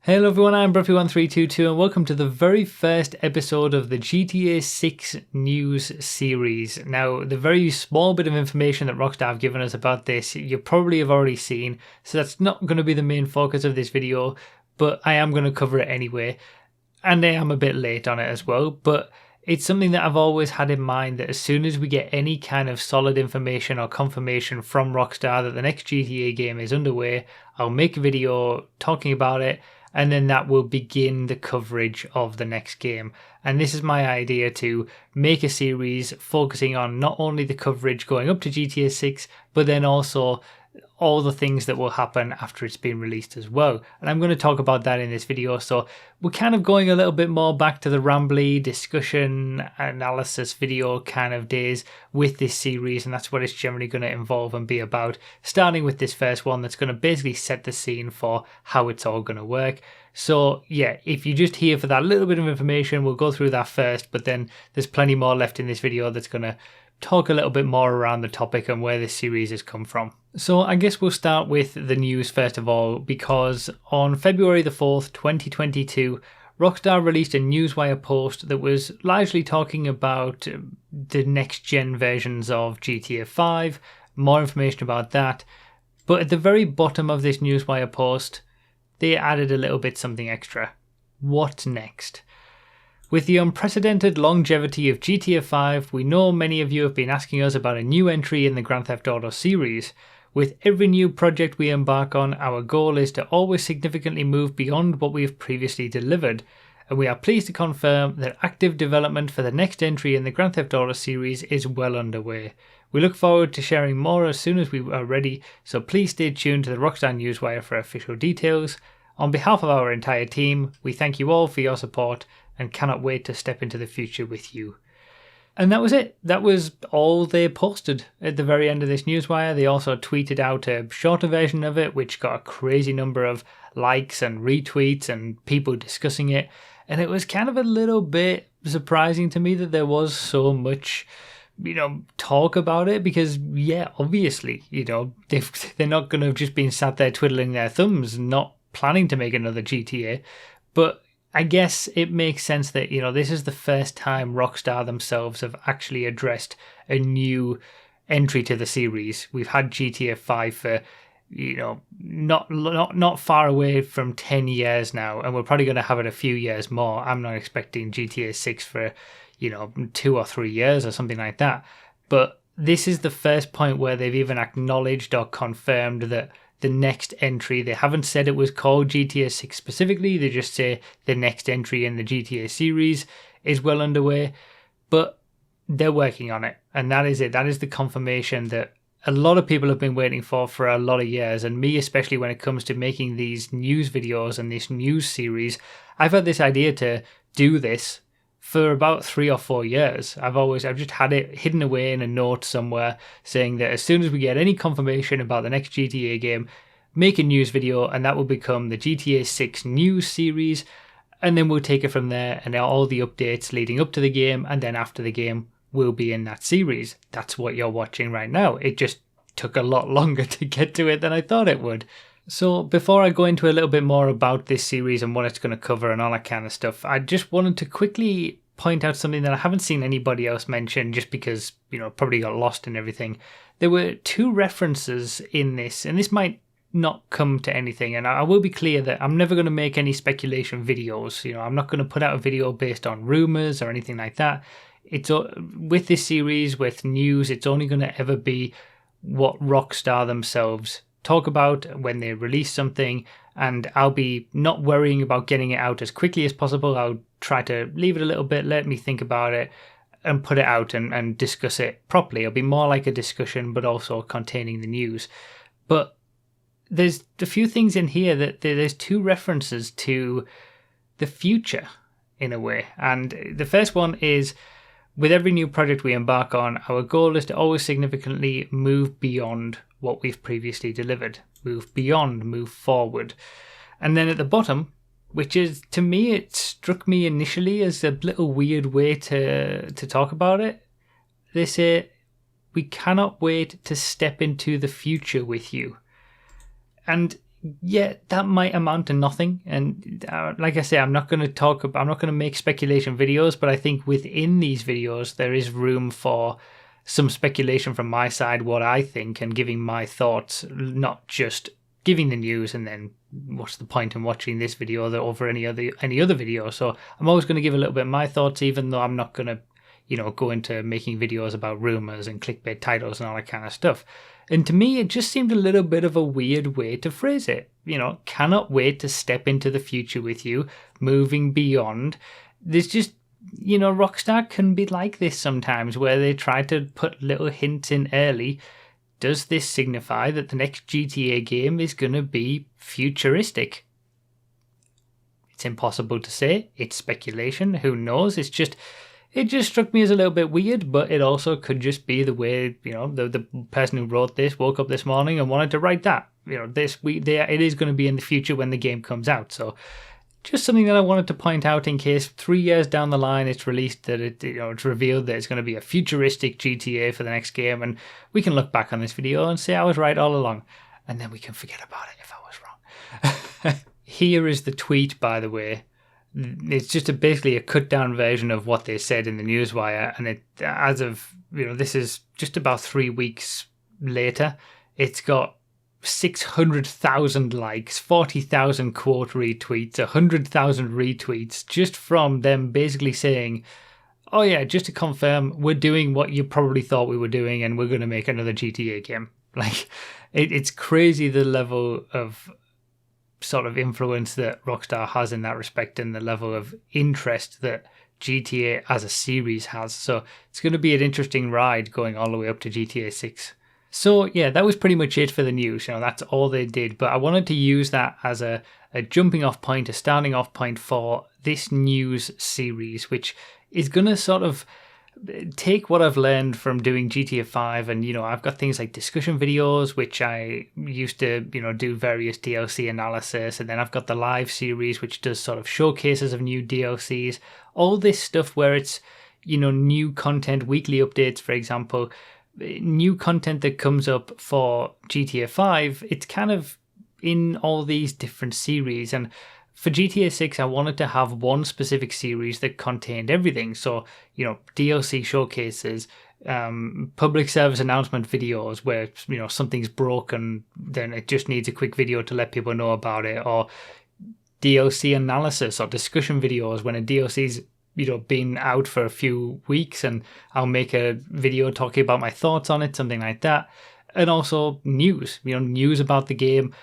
Hello everyone, I'm Bruffy1322 and welcome to the very first episode of the GTA 6 news series. Now, the very small bit of information that Rockstar have given us about this, you probably have already seen, so that's not going to be the main focus of this video, but I am going to cover it anyway. And I am a bit late on it as well, but it's something that I've always had in mind that as soon as we get any kind of solid information or confirmation from Rockstar that the next GTA game is underway, I'll make a video talking about it, and then that will begin the coverage of the next game. And this is my idea, to make a series focusing on not only the coverage going up to GTA 6, but then also all the things that will happen after it's been released as well. And I'm going to talk about that in this video. So we're kind of going a little bit more back to the rambly discussion analysis video kind of days with this series, and that's what it's generally going to involve and be about, starting with this first one that's going to basically set the scene for how it's all going to work. So yeah, if you're just here for that little bit of information, we'll go through that first, but then there's plenty more left in this video that's going to talk a little bit more around the topic and where this series has come from. So I guess we'll start with the news first of all, because on February the 4th, 2022, Rockstar released a Newswire post that was largely talking about the next gen versions of GTA 5, more information about that. But at the very bottom of this Newswire post, they added a little bit something extra. What's next? With the unprecedented longevity of GTA 5, we know many of you have been asking us about a new entry in the Grand Theft Auto series. With every new project we embark on, our goal is to always significantly move beyond what we have previously delivered, and we are pleased to confirm that active development for the next entry in the Grand Theft Auto series is well underway. We look forward to sharing more as soon as we are ready, so please stay tuned to the Rockstar Newswire for official details. On behalf of our entire team, we thank you all for your support and cannot wait to step into the future with you. And that was it. That was all they posted at the very end of this newswire. They also tweeted out a shorter version of it, which got a crazy number of likes and retweets and people discussing it. And it was kind of a little bit surprising to me that there was so much, talk about it, because yeah, obviously, they're not going to have just been sat there twiddling their thumbs, not planning to make another GTA. But I guess it makes sense that, this is the first time Rockstar themselves have actually addressed a new entry to the series. We've had GTA 5 for, not far away from 10 years now, and we're probably going to have it a few years more. I'm not expecting GTA 6 for, 2 or 3 years or something like that. But this is the first point where they've even acknowledged or confirmed that the next entry, they haven't said it was called GTA 6 specifically, they just say the next entry in the GTA series is well underway, but they're working on it, and that is it. That is the confirmation that a lot of people have been waiting for a lot of years, and me especially when it comes to making these news videos and this news series. I've had this idea to do this for about 3 or 4 years. I've just had it hidden away in a note somewhere saying that as soon as we get any confirmation about the next GTA game, make a news video, and that will become the GTA 6 news series, and then we'll take it from there, and all the updates leading up to the game and then after the game will be in that series. That's what you're watching right now. It just took a lot longer to get to it than I thought it would. So before I go into a little bit more about this series and what it's going to cover and all that kind of stuff, I just wanted to quickly point out something that I haven't seen anybody else mention, just because, probably got lost in everything. There were 2 references in this, and this might not come to anything, and I will be clear that I'm never going to make any speculation videos. I'm not going to put out a video based on rumors or anything like that. It's with this series, with news, it's only going to ever be what Rockstar themselves talk about when they release something, and I'll be not worrying about getting it out as quickly as possible. I'll try to leave it a little bit, let me think about it, and put it out and discuss it properly. It'll be more like a discussion, but also containing the news. But there's a few things in here that there's 2 references to the future in a way. And the first one is, with every new project we embark on, our goal is to always significantly move beyond what we've previously delivered. Move beyond, move forward. And then at the bottom, which is, to me, it struck me initially as a little weird way to talk about it. They say, we cannot wait to step into the future with you. And yeah, that might amount to nothing. And like I say, I'm not going to make speculation videos, but I think within these videos, there is room for some speculation from my side, what I think, and giving my thoughts, not just giving the news and then what's the point in watching this video over any other video. So I'm always going to give a little bit of my thoughts, even though I'm not going to, go into making videos about rumors and clickbait titles and all that kind of stuff. And to me, it just seemed a little bit of a weird way to phrase it. Cannot wait to step into the future with you, moving beyond. There's just, Rockstar can be like this sometimes, where they try to put little hints in early. Does this signify that the next GTA game is going to be futuristic? It's impossible to say. It's speculation. Who knows? It just struck me as a little bit weird, but it also could just be the way, the person who wrote this woke up this morning and wanted to write that. It is going to be in the future when the game comes out. So just something that I wanted to point out in case 3 years down the line it's released that it's revealed that it's going to be a futuristic GTA for the next game, and we can look back on this video and say I was right all along, and then we can forget about it if I was wrong. Here is the tweet, by the way. It's just basically a cut down version of what they said in the newswire, and this is just about 3 weeks later. It's got 600,000 likes, 40,000 quote retweets, 100,000 retweets, just from them basically saying, oh yeah, just to confirm, we're doing what you probably thought we were doing, and we're going to make another GTA game. Like, it's crazy the level of sort of influence that Rockstar has in that respect, and the level of interest that GTA as a series has. So it's going to be an interesting ride going all the way up to GTA 6. So yeah, that was pretty much it for the news. That's all they did. But I wanted to use that as a jumping off point, a starting off point for this news series, which is going to sort of take what I've learned from doing GTA 5, and I've got things like discussion videos, which I used to do various DLC analysis, and then I've got the live series, which does sort of showcases of new DLCs, all this stuff where it's new content, weekly updates, for example, new content that comes up for GTA 5. It's kind of in all these different series, and for GTA 6, I wanted to have one specific series that contained everything. So, DLC showcases, public service announcement videos where, something's broken, then it just needs a quick video to let people know about it, or DLC analysis or discussion videos when a DLC's, been out for a few weeks, and I'll make a video talking about my thoughts on it, something like that. And also news, news about the game,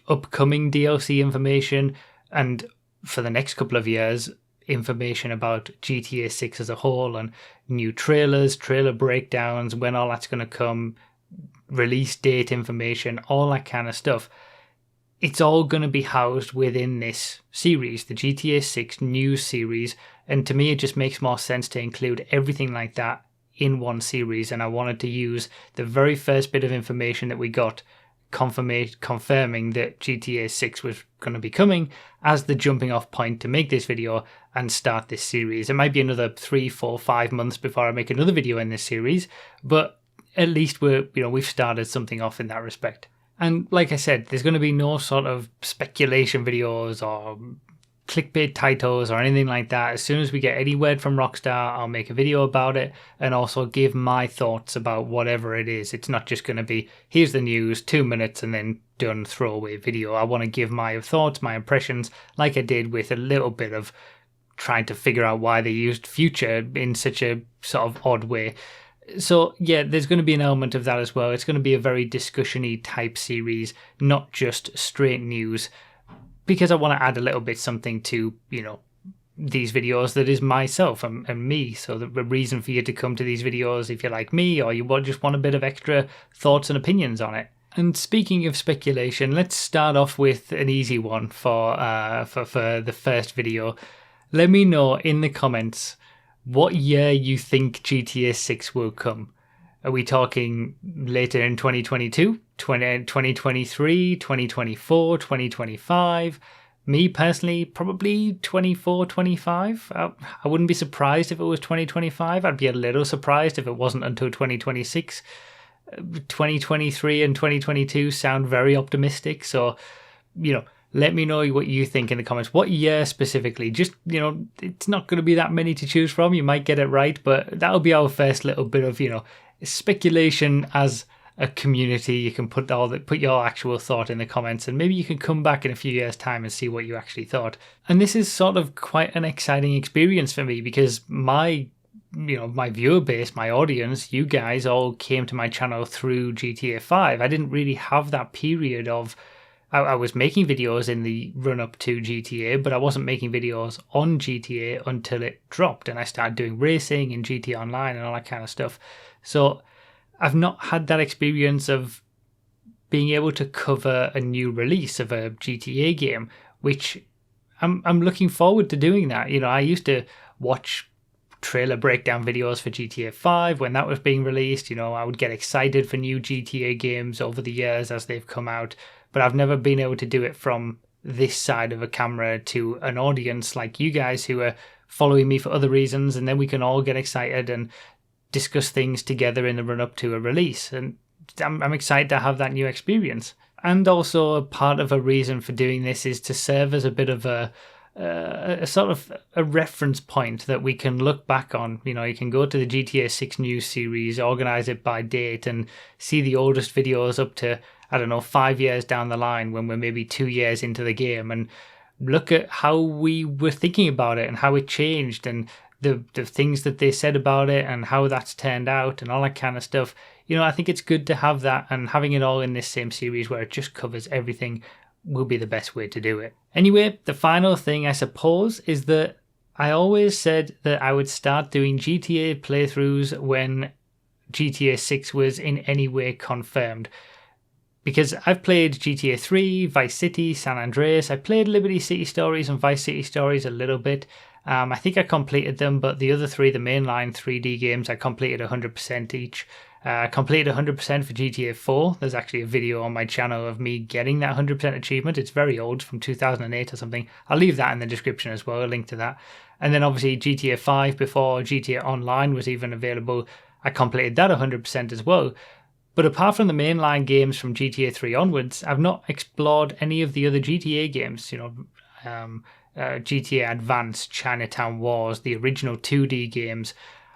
upcoming DLC information, and for the next couple of years, information about GTA 6 as a whole, and new trailers, trailer breakdowns, when all that's going to come, release date information, all that kind of stuff. It's all going to be housed within this series, the GTA 6 news series, and to me it just makes more sense to include everything like that in one series, and I wanted to use the very first bit of information that we got confirming that GTA 6 was going to be coming as the jumping off point to make this video and start this series. It might be another 3, 4, 5 months before I make another video in this series, but at least we've started something off in that respect. And like I said, there's going to be no sort of speculation videos or clickbait titles or anything like that. As soon as we get any word from Rockstar, I'll make a video about it and also give my thoughts about whatever it is. It's not just going to be, here's the news, 2 minutes and then done, throwaway video. I want to give my thoughts, my impressions, like I did with a little bit of trying to figure out why they used future in such a sort of odd way. So yeah, there's going to be an element of that as well. It's going to be a very discussion-y type series, not just straight news, because I want to add a little bit something to, these videos that is myself and me. So the reason for you to come to these videos, if you're like me, or you just want a bit of extra thoughts and opinions on it. And speaking of speculation, let's start off with an easy one for the first video. Let me know in the comments what year you think GTA 6 will come. Are we talking later in 2022, 2023, 2024, 2025? Me personally, probably 24, 25. I wouldn't be surprised if it was 2025. I'd be a little surprised if it wasn't until 2026. 2023 and 2022 sound very optimistic, so let me know what you think in the comments. What year specifically? Just, it's not going to be that many to choose from. You might get it right, but that'll be our first little bit of, speculation as a community. You can put your actual thought in the comments, and maybe you can come back in a few years' time and see what you actually thought. And this is sort of quite an exciting experience for me, because my viewer base, my audience, you guys all came to my channel through GTA 5. I didn't really have that period of, I was making videos in the run up to GTA, but I wasn't making videos on GTA until it dropped and I started doing racing and GTA Online and all that kind of stuff. So I've not had that experience of being able to cover a new release of a GTA game, which I'm looking forward to doing that. I used to watch trailer breakdown videos for GTA 5 when that was being released. I would get excited for new GTA games over the years as they've come out, but I've never been able to do it from this side of a camera to an audience like you guys who are following me for other reasons, and then we can all get excited and discuss things together in the run up to a release. And I'm excited to have that new experience. And also part of a reason for doing this is to serve as a bit of a sort of a reference point that we can look back on. You can go to the GTA 6 news series, organize it by date, and see the oldest videos up to, 5 years down the line when we're maybe 2 years into the game, and look at how we were thinking about it and how it changed and the things that they said about it and how that's turned out and all that kind of stuff. I think it's good to have that, and having it all in this same series where it just covers everything will be the best way to do it. Anyway, the final thing I suppose is that I always said that I would start doing GTA playthroughs when GTA 6 was in any way confirmed. Because I've played GTA 3, Vice City, San Andreas. I played Liberty City Stories and Vice City Stories a little bit. I think I completed them, but the other three, the mainline 3D games, I completed 100% each. Completed 100% for GTA 4. There's actually a video on my channel of me getting that 100% achievement. It's very old, from 2008 or something. I'll leave that in the description as well, a link to that. And then obviously GTA 5, before GTA Online was even available, I completed that 100% as well. But apart from the mainline games from GTA 3 onwards, I've not explored any of the other GTA games. GTA Advance, Chinatown Wars, the original 2D games.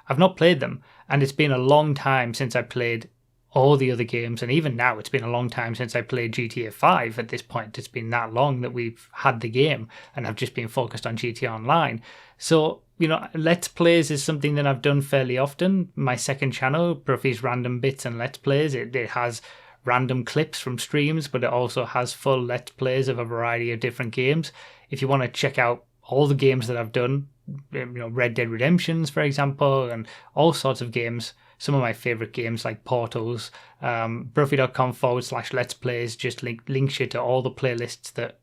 I've not played them, and it's been a long time since I played all the other games, and even now it's been a long time since I played GTA 5 at this point. It's been that long that we've had the game, and I've just been focused on GTA Online. So, Let's Plays is something that I've done fairly often. My second channel, Bruffy's Random Bits and Let's Plays, it has random clips from streams, but it also has full Let's Plays of a variety of different games. If you want to check out all the games that I've done, Red Dead Redemptions, for example, and all sorts of games, some of my favorite games like Portals, Bruffy.com/Let's Plays just links you to all the playlists that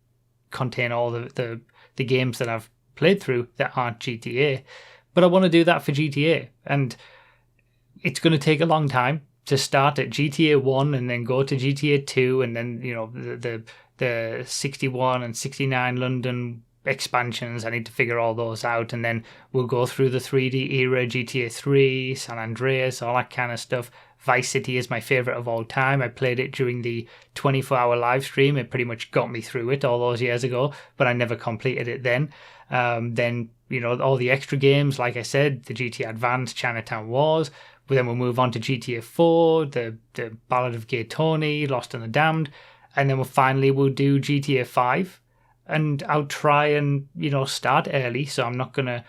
contain all the games that I've played through that aren't GTA. But I want to do that for GTA, and it's going to take a long time to start at GTA 1 and then go to GTA 2 and then the 61 and 69 London expansions. I need to figure all those out, and then we'll go through the 3D era, GTA 3, San Andreas, all that kind of stuff. Vice City is my favorite of all time. I played it during the 24-hour live stream. It pretty much got me through it all those years ago, but I never completed it then. Then all the extra games, like I said, the GTA Advance, Chinatown Wars. But then we'll move on to GTA 4, the Ballad of Gay Tony, Lost and the Damned, and then we'll do GTA 5. And I'll try and, start early, so I'm not going to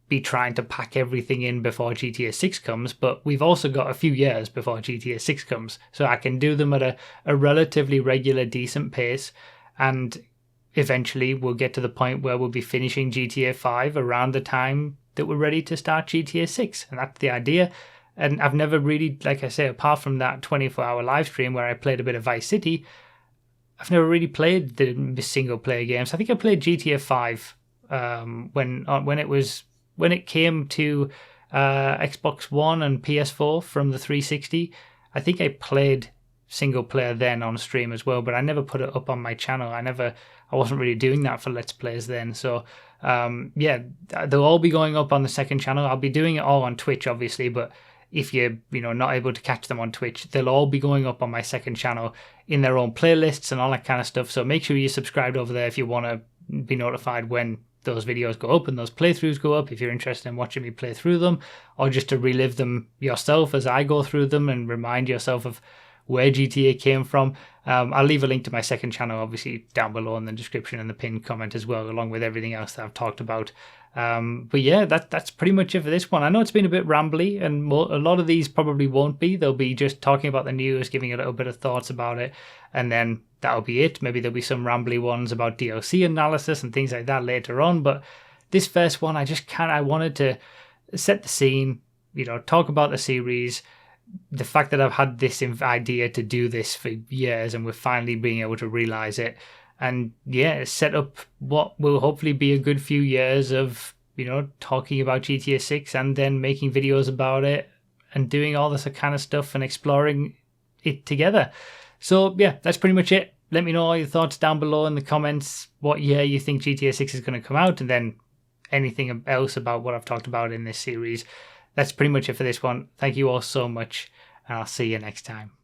be trying to pack everything in before GTA 6 comes, but we've also got a few years before GTA 6 comes, so I can do them at a relatively regular, decent pace, and eventually we'll get to the point where we'll be finishing GTA 5 around the time that we're ready to start GTA 6, and that's the idea. And I've never really, like I say, apart from that 24-hour live stream where I played a bit of Vice City, I've never really played the single-player games. I think I played GTA 5 when it came to Xbox One and PS4 from the 360. I think I played single-player then on stream as well, but I never put it up on my channel. I wasn't really doing that for Let's Plays then. So, they'll all be going up on the second channel. I'll be doing it all on Twitch, obviously, but if you're not able to catch them on Twitch, they'll all be going up on my second channel in their own playlists and all that kind of stuff. So make sure you're subscribed over there if you want to be notified when those videos go up and those playthroughs go up, if you're interested in watching me play through them, or just to relive them yourself as I go through them and remind yourself of where GTA came from. I'll leave a link to my second channel obviously down below in the description and the pinned comment as well, along with everything else that I've talked about. But yeah, that's pretty much it for this one. I know it's been a bit rambly, and a lot of these probably won't be. They'll be just talking about the news, giving a little bit of thoughts about it, and then that'll be it. Maybe there'll be some rambly ones about DLC analysis and things like that later on. But this first one, I wanted to set the scene, talk about the series, the fact that I've had this idea to do this for years and we're finally being able to realize it. And yeah, set up what will hopefully be a good few years of, talking about GTA 6 and then making videos about it and doing all this kind of stuff and exploring it together. So yeah, that's pretty much it. Let me know all your thoughts down below in the comments, what year you think GTA 6 is going to come out, and then anything else about what I've talked about in this series. That's pretty much it for this one. Thank you all so much, and I'll see you next time.